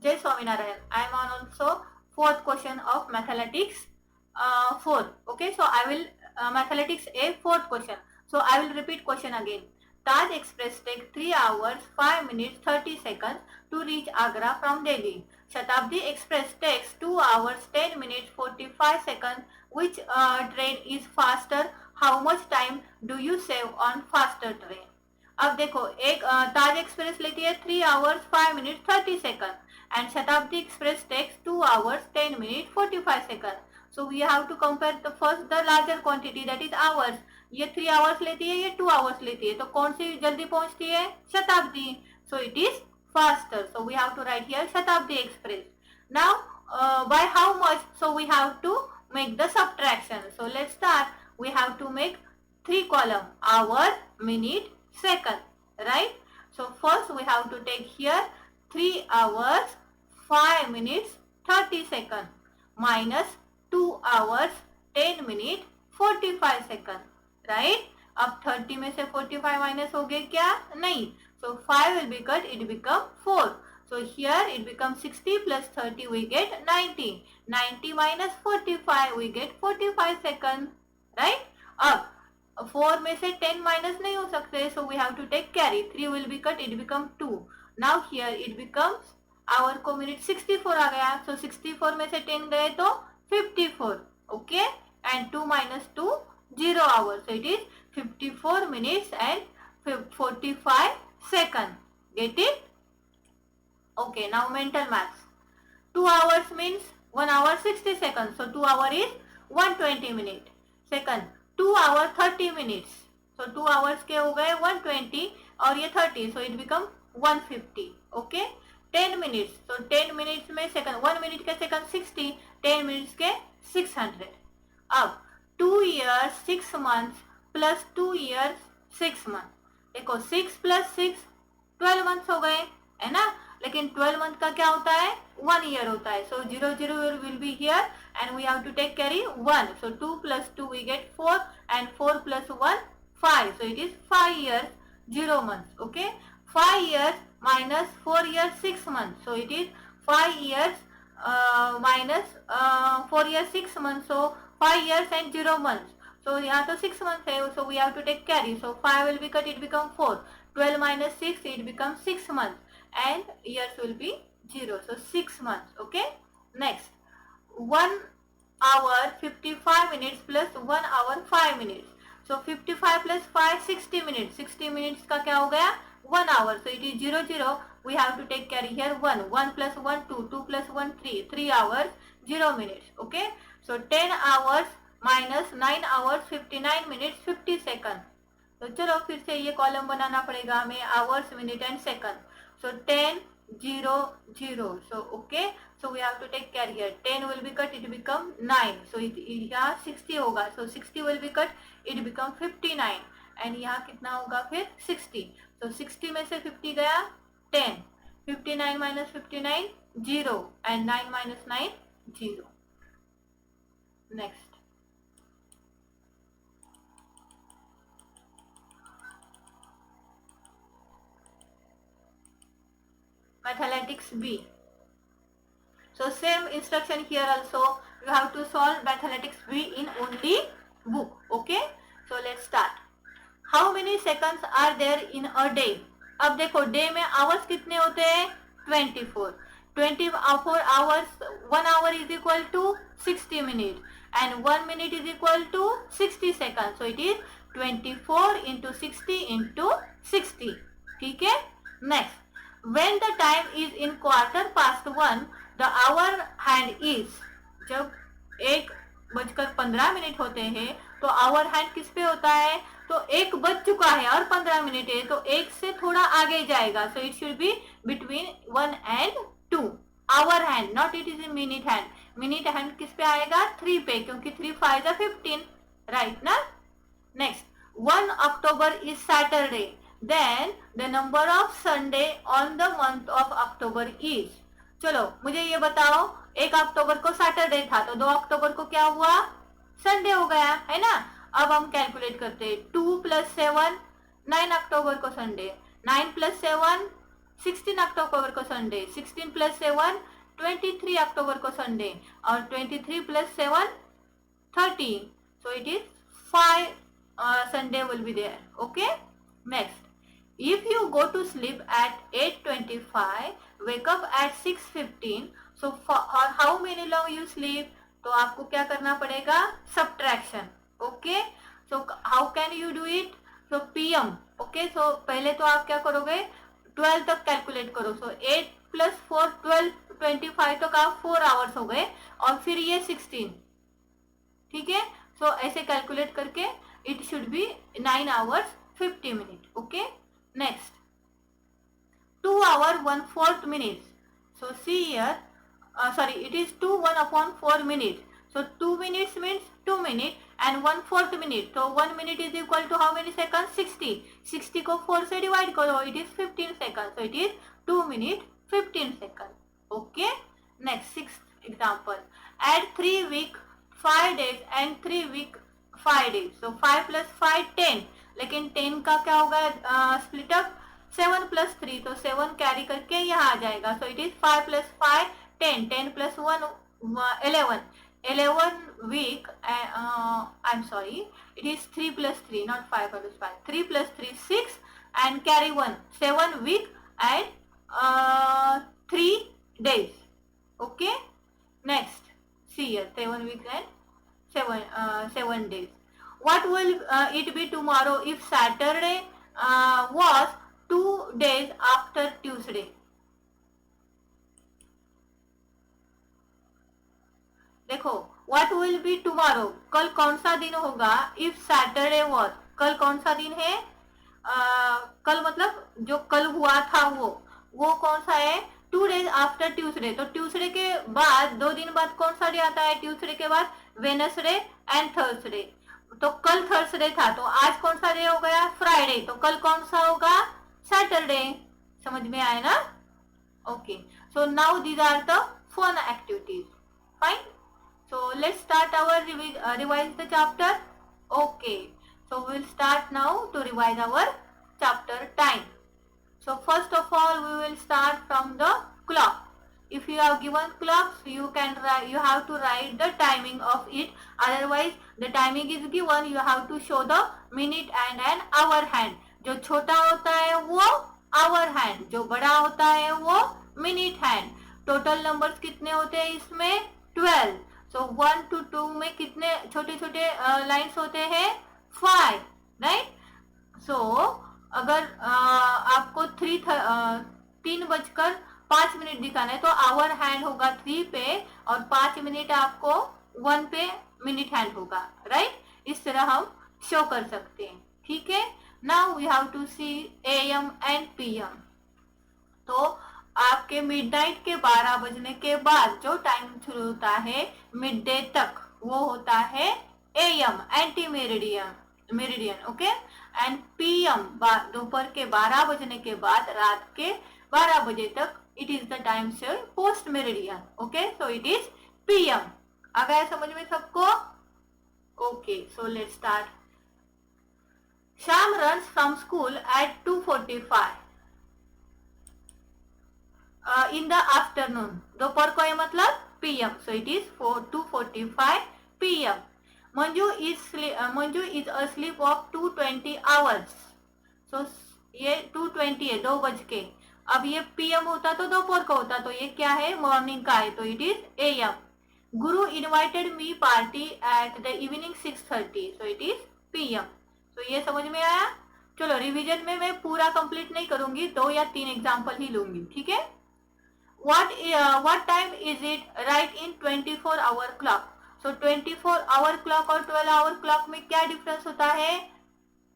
Jai Swaminarayan. I am on also fourth question of mathematics 4. Okay, so I will mathematics A fourth question. So I will repeat question again. Taj Express take 3 hours 5 minutes 30 seconds to reach Agra from Delhi. Shatabdi Express takes 2 hours 10 minutes 45 seconds. Which train is faster? How much time do you save on faster train? अब देखो एक ताज express लेती है 3 hours 5 minute 30 second and Shatabdi express takes 2 hours 10 minute 45 second. So we have to compare the first the larger quantity that is hours. ये 3 hours लेती है, ये 2 hours लेती है, तो कौन सी जल्दी पहुंचती है? Shatabdi. So it is faster. So we have to write here Shatabdi express. Now by how much? So we have to make the subtraction. So let's start. We have to make 3 column: hour, minute, second, right? So first we have to take here 3 hours 5 minutes 30 seconds minus 2 hours 10 minutes 45 seconds, right? अब 30 में से 45 minus हो गए क्या? नहीं. So 5 will be cut, it become 4. So here it becomes 60 plus 30 we get 90. 90 minus 45 we get 45 seconds, right? अब 4 में से 10 माइनस नहीं हो सकते, so we have to take carry. 3 will be cut, it become 2. Now here it becomes hour को minute 64 आ गया, so 64 में से 10 गए तो 54, okay? And 2 minus 2 0 hours, so it is 54 minutes and 45 seconds. Get it? Okay, now mental maths. 2 hours means 1 hour 60 seconds. So 2 hour is 120 minutes. Second, 2 hour 30 minutes. So 2 hours के हो गए 120 और ये 30. So it become 150. Okay. 10 minutes. So 10 minutes में second, 1 minute के second 60, 10 minutes के 600. अब 2 years 6 months plus 2 years 6 months. देखो 6 plus 6 12 months हो गए, है ना? लेकिन 12 मंथ का क्या होता है? 1 ईयर होता है. So 0 0 will be here and we have to take carry 1. So 2 plus 2 we get 4 and 4 plus 1 5. So it is 5 years 0 months. Okay, 5 years minus 4 years 6 months. So it is 5 years minus 4 years 6 months. So 5 years and 0 months. So यहाँ तो 6 months है, so we have to take carry. So 5 will be cut, it become 4. 12 minus 6, it becomes 6 months. And years will be 0. So 6 months. Okay. Next, 1 hour 55 minutes plus 1 hour 5 minutes. So 55 plus 5 60 minutes. 60 minutes का क्या हो गया? 1 hour. So it is 0 0. We have to take carry here 1. 1 plus 1 2. 2 plus 1 3. 3 hours 0 minutes. Okay. So 10 hours minus 9 hours 59 minutes 50 seconds. तो चलो फिर से ये column बनाना पड़ेगा हमें, hours minute and second. So 10 0 0. So okay, so we have to take care here. 10 will be cut, it become 9. So यहाँ 60 होगा, so 60 will be cut, it become 59. And यहाँ कितना होगा फिर? 60. So 60 में से 50 गया 10. 59 minus 59 0 and 9 minus 9 0. Next. Mathematics B. So same instruction here also. You have to solve mathematics B in only book. Okay. So let's start. How many seconds are there in a day? अब देखो day में hours कितने होते हैं? 24. 24 hours. 1 hour is equal to 60 minutes and 1 minute is equal to 60 seconds. So it is 24 into 60 into 60. ठीक है. Next. When the time is in quarter past 1, the hour hand is. जब 1:15 होते हैं तो आवर हैंड किस पे होता है? तो 1 बज चुका है और 15 मिनट है, तो 1 से थोड़ा आगे जाएगा. So it should be between 1 and 2. Hour hand, not it is minute hand. Minute hand किस पे आएगा? 3 पे, क्योंकि 3 5 15, राइट ना? Next, 1 October is Saturday. Then the number of Sunday on the month of October is. चलो मुझे ये बताओ, 1 अक्टूबर को सैटरडे था तो 2 अक्टूबर को क्या हुआ? संडे हो गया, है ना? अब हम कैलकुलेट करते हैं. 2 plus 7 9 अक्टूबर को संडे. 9 plus 7 16 अक्टूबर को संडे, 16 प्लस 7 23 अक्टूबर को संडे, और 23 plus 7 30, so it is 5 Sunday will be there. Okay, next, if you go to sleep at 8:25, wake up at 6:15, so for how many long you sleep, तो आपको क्या करना पड़ेगा, subtraction. Okay, so how can you do it, so PM. Okay, so पहले तो आप क्या करोगे, 12 तक कैलकुलेट करो, so 8 प्लस 4 12, 25 तक आप 4 आवर्स हो गए, और फिर ये 16, ठीक है, सो ऐसे कैलकुलेट करके it should be 9 hours 50 minute. Okay, next, 2 hour 1/4 minute, so see here, sorry, it is 2 1/4 minute, so 2 minutes means 2 minute and 1/4 minute, so 1 minute is equal to how many seconds, 60 को 4 से divide करो, it is 15 seconds, so it is 2 minute 15 seconds. Okay, next, sixth example, add 3 week 5 days and 3 week 5 days, so 5 plus 5 10, लेकिन 10 का क्या होगा, split up 7 plus 3, तो 7 carry करके यहाँ आ जाएगा, so it is 5 plus 5 10, 10 plus 1 11 week, I'm sorry, it is 3 plus 3, not 5 plus 5, 3 plus 3 6, and carry 1, 7 week and 3 days. Okay, next, see here, 7 weeks and 7 days. What will it be tomorrow if Saturday was 2 days after Tuesday? देखो, what will be tomorrow, कल कौन सा दिन होगा, if Saturday was, कल कौन सा दिन है, कल मतलब जो कल हुआ था वो कौन सा है, 2 days after Tuesday, तो ट्यूसडे के बाद 2 दिन बाद कौन सा डे आता है, ट्यूसडे के बाद वेडनेसडे एंड थर्सडे, तो कल थर्सडे था, तो आज कौन सा डे हो गया, फ्राइडे, तो कल कौन सा होगा, सैटरडे. समझ में आया ना? Okay, so now these are the fun activities. Fine, so let's start our revise the chapter. Okay, so we'll start now to revise our chapter time. So first of all we will start from the clock. If you have given clocks, you have to write the timing of it, otherwise the timing is given, you have to show the minute and an hour hand. जो छोटा होता है वो hour hand, जो बड़ा होता है वो minute hand. टोटल नंबर्स कितने होते हैं इसमें, 12. सो 1 to 2 में कितने छोटे छोटे लाइन्स होते हैं, 5, राइट. सो अगर आपको 3:05 दिखाना है तो आवर हैंड होगा 3 पे, और 5 मिनट आपको 1 पे मिनट हैंड होगा, राइट. इस तरह हम शो कर सकते हैं, ठीक है. Now we have to see AM and PM. तो आपके मिडनाइट के 12 बजने के बाद जो टाइम शुरू होता है मिड डे तक, वो होता है AM, anti meridian. Okay, and PM दोपहर के 12 बजने के बाद रात के 12 बजे तक, इट इज द टाइम से post meridian. Okay, so it is PM. आ गया समझ में सबको? Okay, so let's start. Sham runs from school at 2:45 in the afternoon. दोपहर को ये मतलब PM, so it is 2:45 PM. Manju is asleep of 2:20 hours. So ये 2:20 है, 2 बज के. अब ये PM होता तो दोपहर को होता, तो ये क्या है, मॉर्निंग का है, तो it is AM. Guru invited me party at the evening 6:30, so it is PM. तो ये समझ में आया? चलो रिवीजन में मैं पूरा कंप्लीट नहीं करूंगी, 2 या 3 एग्जाम्पल ही लूंगी, ठीक है. What time is it? Write in 24-hour clock. So 24-hour clock और 12-hour clock में क्या डिफरेंस होता है?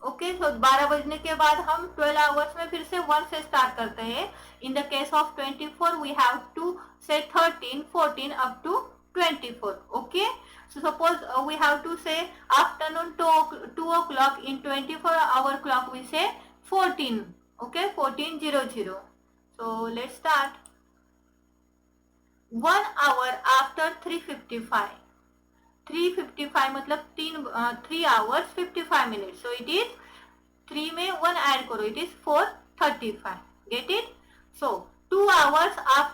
ओके, सो 12 बजने के बाद हम 12 आवर्स में फिर से 1 से स्टार्ट करते हैं. In the case of 24 we have to say 13 14 up to 24. Okay, so suppose we have to say afternoon 2 o'clock. In 24-hour clock we say 14. Okay, 14:00. So let's start. 1 hour after 3:55. 3:55 मतलब 3 hours 55 minutes. So it is 3 में 1 add करो, it is 4:35. Get it? So 2 hours after